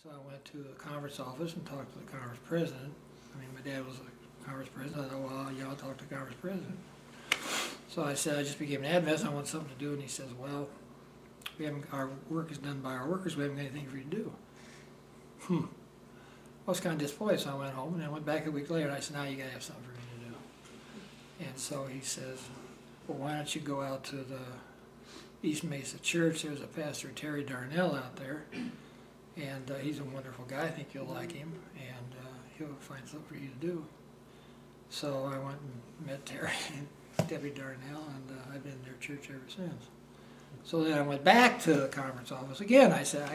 So I went to the conference office and talked to the conference president. I mean, my dad was a conference president. I thought, well, yeah, I'll talk to the conference president. So I said, I just became an Adventist. I want something to do. And he says, well, our work is done by our workers. We haven't got anything for you to do. I was kind of disappointed, so I went home and I went back a week later and I said, now you got to have something for me to do. And so he says, well, why don't you go out to the East Mesa Church? There's a pastor, Terry Darnell, out there. And he's a wonderful guy. I think you'll like him, and he'll find something for you to do. So I went and met Terry and Debbie Darnell, and I've been in their church ever since. So then I went back to the conference office again. I said,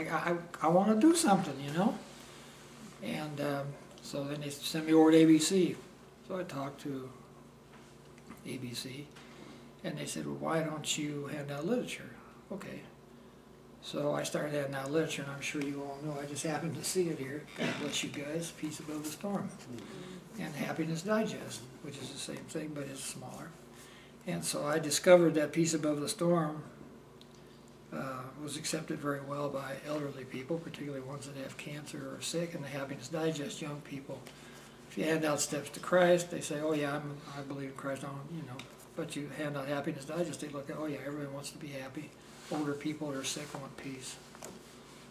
I want to do something, you know? And so then they sent me over to ABC. So I talked to ABC, and they said, well, why don't you hand out literature? Okay. So I started handing out literature, and I'm sure you all know, I just happened to see it here. God Bless You Guys, Peace Above the Storm. And Happiness Digest, which is the same thing, but it's smaller. And so I discovered that Peace Above the Storm was accepted very well by elderly people, particularly ones that have cancer or are sick, and the Happiness Digest, young people. If you hand out Steps to Christ, they say, oh yeah, I believe in Christ, you know. But you hand out Happiness Digest, they look at, oh yeah, everybody wants to be happy. Older people that are sick want peace.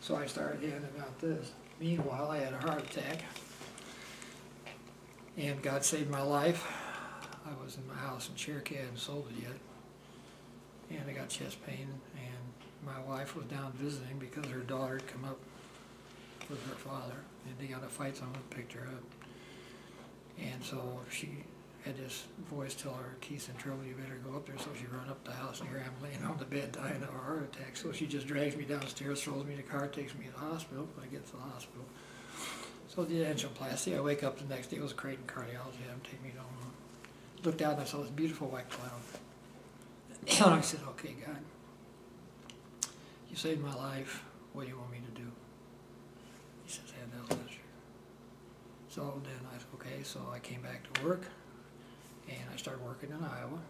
So I started handing out this. Meanwhile, I had a heart attack, and God saved my life. I was in my house in Cherokee, I hadn't sold it yet, and I got chest pain, and my wife was down visiting because her daughter had come up with her father, and they got in a fight, so I went and picked her up. And so she had this voice tell her, Keith's in trouble, you better go up there. So she ran up the house, and here I'm laying on the bed dying of a heart attack. So she just drags me downstairs, throws me in the car, takes me to the hospital. When I get to the hospital, so I did angioplasty. I wake up the next day, it was Creighton Cardiology, had them take me down. Looked out and I saw this beautiful white cloud. And I said, okay, God, you saved my life, what do you want me to do? He says, hand out literature. So then I said, okay, so I came back to work. And I started working in Iowa,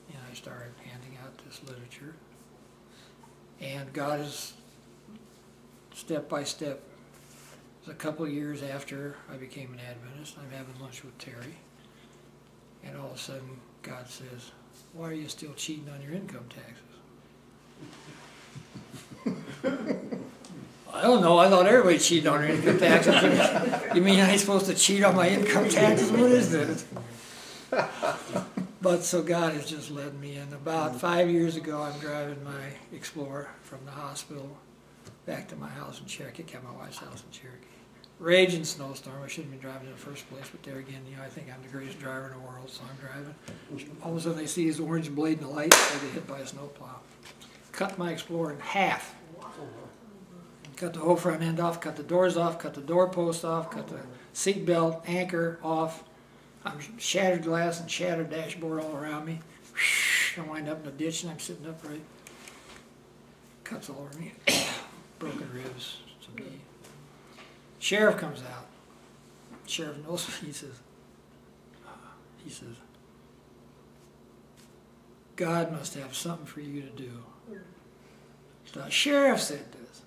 and I started handing out this literature. And God is, step by step, it was a couple of years after I became an Adventist. I'm having lunch with Terry, and all of a sudden God says, why are you still cheating on your income taxes? I don't know, I thought everybody cheated on their income taxes. You mean I'm supposed to cheat on my income taxes? What is this? But so God has just led me in. About 5 years ago, I'm driving my Explorer from the hospital back to my house in Cherokee. I kept my wife's house in Cherokee. Raging snowstorm. I shouldn't be driving in the first place, but there again, you know, I think I'm the greatest driver in the world, so I'm driving. All of a sudden, I see this orange blade in the light. I get hit by a snowplow. Cut my Explorer in half. Cut the whole front end off, cut the doors off, cut the doorpost off, cut the seat belt, anchor off. I'm shattered glass and shattered dashboard all around me. I wind up in a ditch and I'm sitting upright. Cuts all over me. Broken ribs. Some knee. Sheriff comes out. Sheriff knows me. He says, God must have something for you to do. The sheriff said this.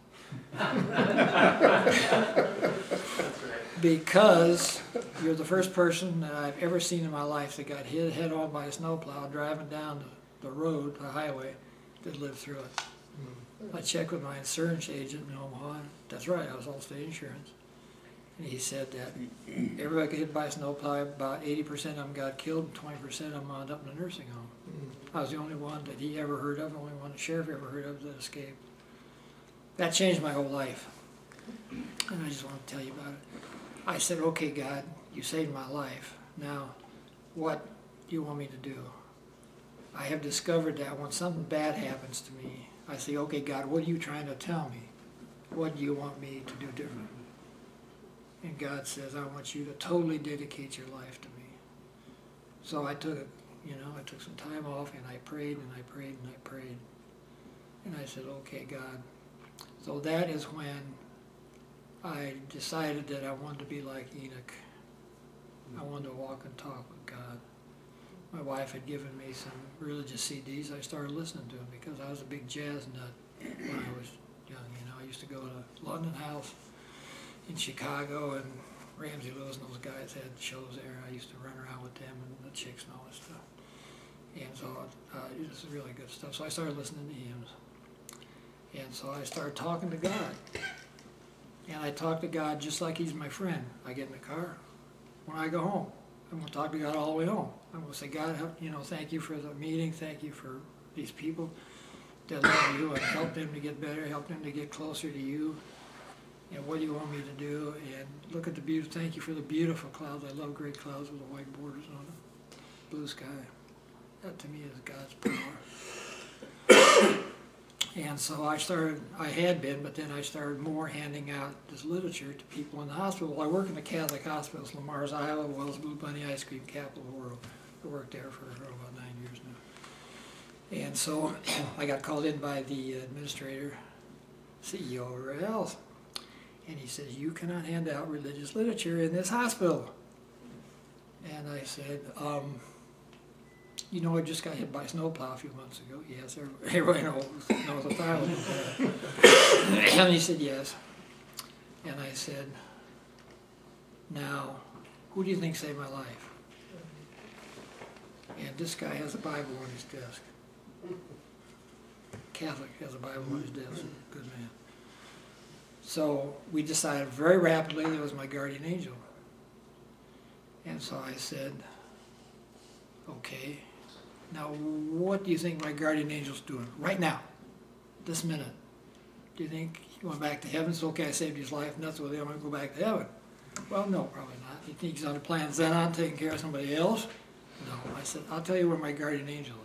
Because you're the first person that I've ever seen in my life that got hit head on by a snowplow driving down the road, the highway, that lived through it. I checked with my insurance agent in Omaha. That's right, I was Allstate Insurance. And he said that everybody got hit by a snowplow, about 80% of them got killed and 20% of them wound up in a nursing home. I was the only one that he ever heard of, the only one the sheriff ever heard of that escaped. That changed my whole life. And I just want to tell you about it. I said, okay, God, you saved my life. Now, what do you want me to do? I have discovered that when something bad happens to me, I say, okay, God, what are you trying to tell me? What do you want me to do different? And God says, I want you to totally dedicate your life to me. So I took I took some time off, and I prayed, and I prayed, and I prayed. And I said, okay, God. So that is when I decided that I wanted to be like Enoch. I wanted to walk and talk with God. My wife had given me some religious CDs. I started listening to them because I was a big jazz nut when I was young. You know, I used to go to London House in Chicago, and Ramsey Lewis and those guys had shows there. I used to run around with them and the chicks and all that stuff. And so it was really good stuff. So I started listening to hymns. And so I started talking to God. And I talk to God just like He's my friend. I get in the car. When I go home, I'm going to talk to God all the way home. I'm going to say, God, thank you for the meeting. Thank you for these people that love you, and help them to get better, help them to get closer to you. And what do you want me to do? And look at the beauty. Thank you for the beautiful clouds. I love gray clouds with the white borders on them. Blue sky. That to me is God's power. And so I had been, but then I started more handing out this literature to people in the hospital. Well, I work in the Catholic hospitals, Lamar's, Iowa, Wells Blue Bunny Ice Cream, capital of the world. I worked there for about 9 years now. And so I got called in by the administrator, CEO of Red Health. And he says, you cannot hand out religious literature in this hospital. And I said, I just got hit by a snowplow a few months ago. Yes, everybody knows what that was. And he said, yes. And I said, now, who do you think saved my life? And this guy has a Bible on his desk. Catholic has a Bible on his desk. Good man. So we decided very rapidly that was my guardian angel. And so I said, okay, now what do you think my guardian angel's doing right now, this minute? Do you think he went back to heaven? It's okay, I saved his life, and that's what I'm going to go back to heaven. Well, no, probably not. You think he's on the planet Xenon taking care of somebody else? No. I said, I'll tell you where my guardian angel is.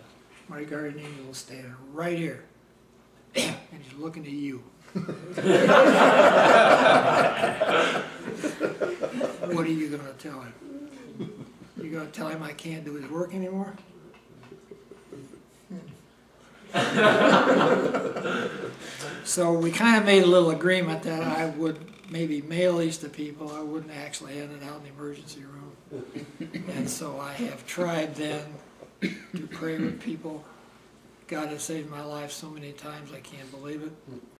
My guardian angel is standing right here, and he's looking at you. What are you going to tell him? You going to tell him I can't do his work anymore? So we kind of made a little agreement that I would maybe mail these to people. I wouldn't actually hand it out in the emergency room. And so I have tried then to pray with people. God has saved my life so many times I can't believe it.